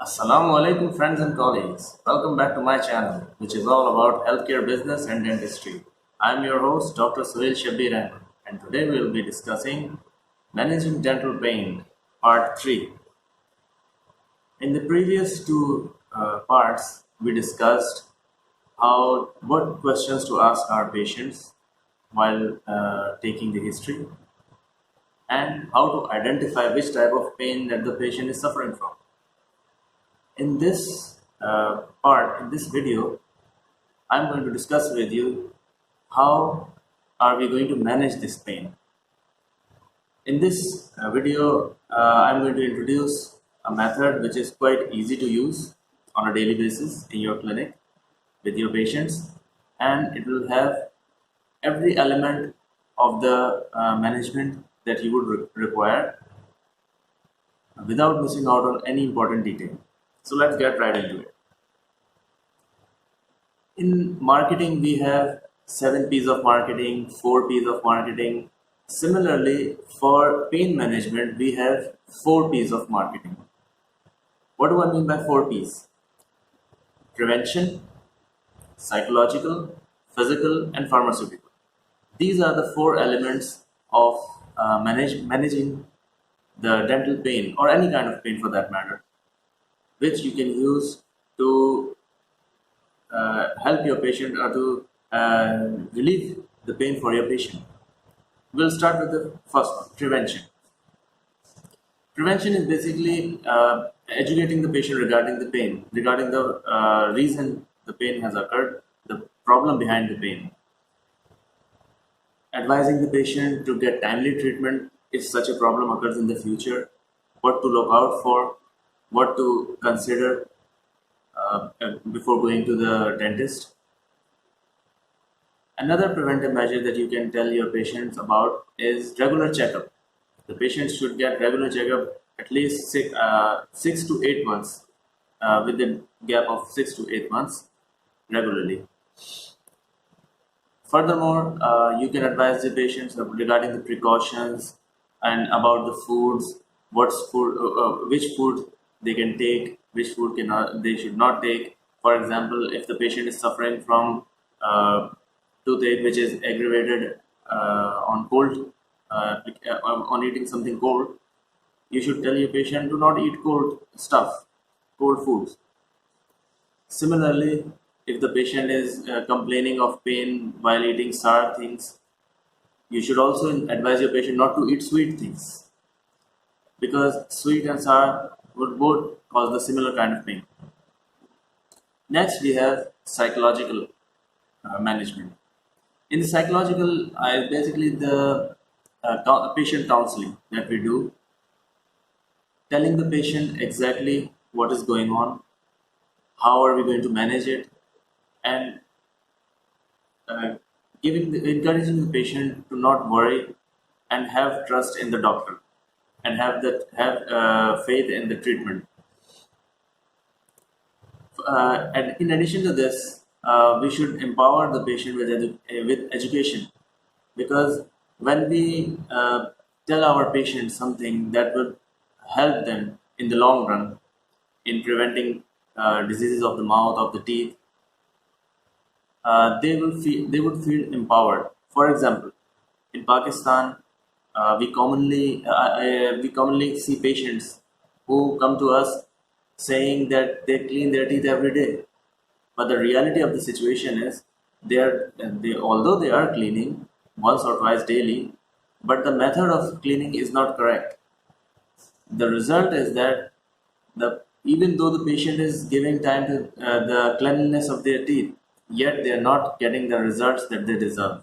Asalamoalykum friends and colleagues. Welcome back to my channel, which is all about healthcare business and dentistry. I'm your host, Dr. Suhail Shabir Ahmed, and today we'll be discussing Managing Dental Pain, Part 3. In the previous two parts, we discussed what questions to ask our patients while taking the history and how to identify which type of pain that the patient is suffering from. In this in this video, I'm going to discuss with you how are we going to manage this pain. In this video, I'm going to introduce a method which is quite easy to use on a daily basis in your clinic with your patients, and it will have every element of the management that you would require without missing out on any important detail. So let's get right into it. In marketing, we have 7 P's of marketing, 4 P's of marketing. Similarly, for pain management, we have 4 P's of marketing. What do I mean by 4 P's? Prevention, psychological, physical, and pharmaceutical. These are the 4 elements of managing the dental pain or any kind of pain for that matter, which you can use to help your patient or to relieve the pain for your patient. We'll start with the first one, prevention. Prevention is basically educating the patient regarding the pain, regarding the reason the pain has occurred, the problem behind the pain. Advising the patient to get timely treatment if such a problem occurs in the future, what to look out for, what to consider before going to the dentist. Another preventive measure that you can tell your patients about is regular checkup. The patient should get regular checkup at least 6 to 8 months, with a gap of 6 to 8 months regularly. Furthermore, you can advise the patients regarding the precautions and about the foods, which food they can take, which food they should not take. For example, if the patient is suffering from toothache, which is aggravated on cold, on eating something cold, you should tell your patient do not eat cold stuff, cold foods. Similarly, if the patient is complaining of pain while eating sour things, you should also advise your patient not to eat sweet things because sweet and sour would both cause the similar kind of pain. Next, we have psychological management. In the psychological, basically the patient counseling that we do, telling the patient exactly what is going on, how are we going to manage it, and uh, encouraging the patient to not worry and have trust in the doctor and have faith in the treatment. And in addition to this, we should empower the patient with education, because when we tell our patients something that will help them in the long run in preventing diseases of the mouth, of the teeth, they would feel empowered. For example, in Pakistan, we commonly see patients who come to us saying that they clean their teeth every day, but the reality of the situation is they although they are cleaning once or twice daily, but the method of cleaning is not correct. The result is that the even though the patient is giving time to the cleanliness of their teeth, yet they are not getting the results that they deserve.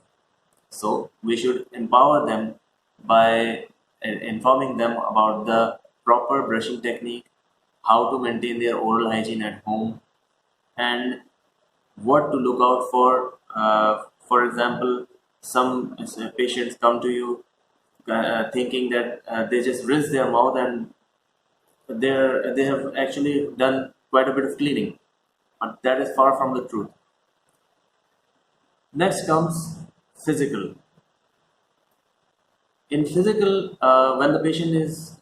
So we should empower them by informing them about the proper brushing technique, how to maintain their oral hygiene at home, and what to look out for. For example, some patients come to you thinking that they just rinse their mouth and they have actually done quite a bit of cleaning, but that is far from the truth. Next comes physical. In physical, when the patient is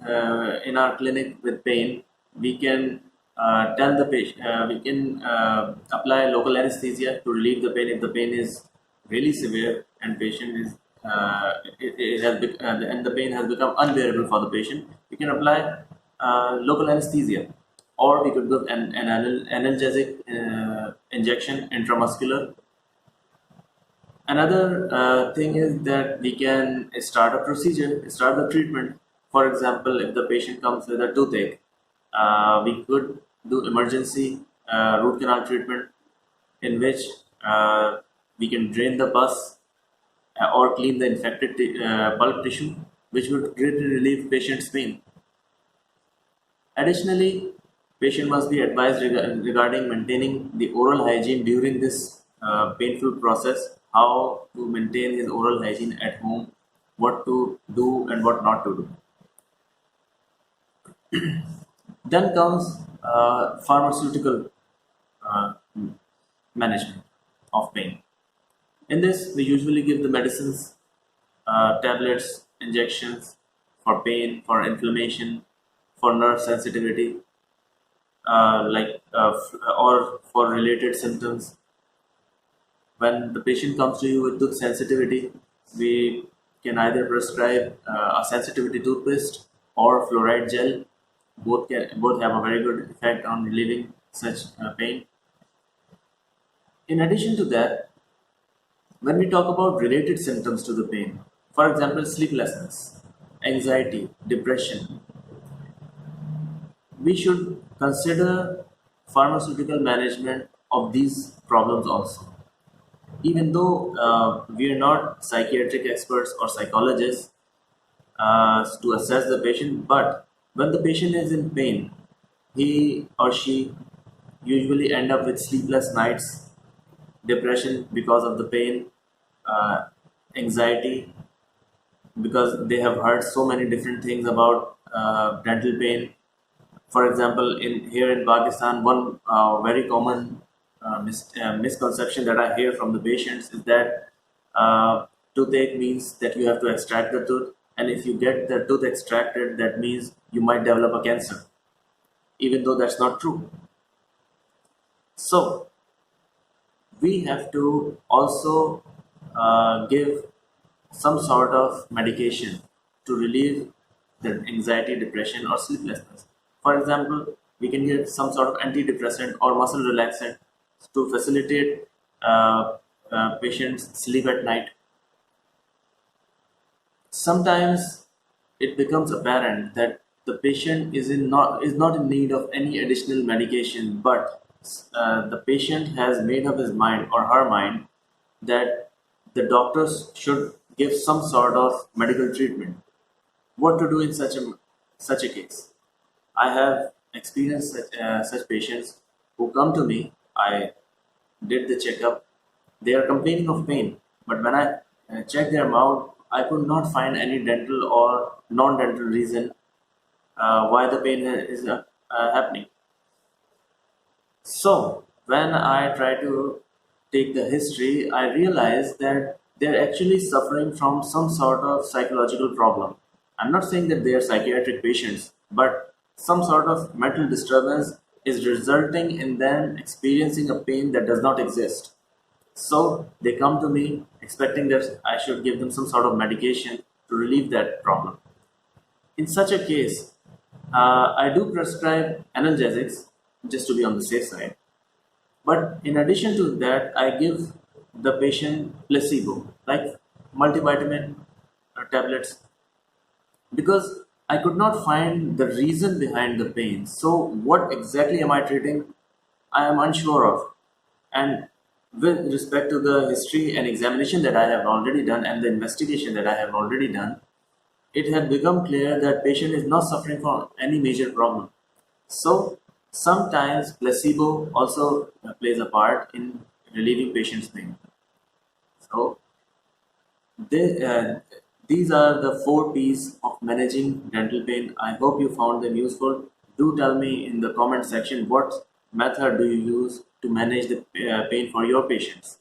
in our clinic with pain, we can tell the patient, we can apply local anesthesia to relieve the pain if the pain is really severe and patient is it has and the pain has become unbearable for the patient. We can apply local anesthesia, or we could give an analgesic injection intramuscular. Another thing is that we can start a procedure, start the treatment. For example, if the patient comes with a toothache, we could do emergency root canal treatment in which we can drain the pus or clean the infected pulp tissue, which would greatly relieve patient's pain. Additionally, patient must be advised regarding maintaining the oral hygiene during this painful process, how to maintain his oral hygiene at home, what to do and what not to do. Then comes pharmaceutical uh, management of pain. In this, we usually give the medicines, tablets, injections for pain, for inflammation, for nerve sensitivity, or for related symptoms. When the patient comes to you with tooth sensitivity, we can either prescribe a sensitivity toothpaste or fluoride gel. Both have a very good effect on relieving such pain. In addition to that, when we talk about related symptoms to the pain, for example, sleeplessness, anxiety, depression, we should consider pharmaceutical management of these problems also. Even though we are not psychiatric experts or psychologists to assess the patient, but when the patient is in pain, he or she usually end up with sleepless nights, depression because of the pain, uh, anxiety because they have heard so many different things about dental pain. For example, in here in Pakistan, one very common misconception that I hear from the patients is that toothache means that you have to extract the tooth, and if you get the tooth extracted, that means you might develop a cancer, even though that's not true. So we have to also give some sort of medication to relieve the anxiety, depression, or sleeplessness. For example, we can give some sort of antidepressant or muscle relaxant to facilitate patients' sleep at night. Sometimes it becomes apparent that the patient is not in need of any additional medication, but the patient has made up his mind or her mind that the doctors should give some sort of medical treatment. What to do in such a case? I have experienced such patients who come to me. I did the checkup. They are complaining of pain, but when I checked their mouth, I could not find any dental or non-dental reason why the pain is happening. So when I try to take the history, I realize that they're actually suffering from some sort of psychological problem. I'm not saying that they are psychiatric patients, but some sort of mental disturbance is resulting in them experiencing a pain that does not exist. So they come to me expecting that I should give them some sort of medication to relieve that problem. In such a case, I do prescribe analgesics just to be on the safe side. But in addition to that, I give the patient placebo, like multivitamin tablets, because I could not find the reason behind the pain. So, what exactly am I treating? I am unsure of. And with respect to the history and examination that I have already done and the investigation that I have already done, it had become clear that patient is not suffering from any major problem. So sometimes placebo also plays a part in relieving patient's pain. So they, these are the four P's of managing dental pain. I hope you found them useful. Do tell me in the comment section what method do you use to manage the pain for your patients.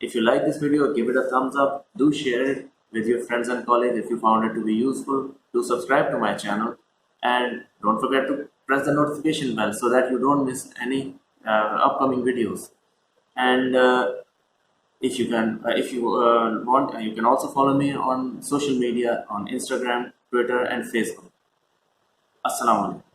If you like this video, give it a thumbs up. Do share it with your friends and colleagues if you found it to be useful. Do subscribe to my channel and don't forget to press the notification bell so that you don't miss any upcoming videos. And if you want, you can also follow me on social media on Instagram, Twitter, and Facebook. Assalamu alaikum.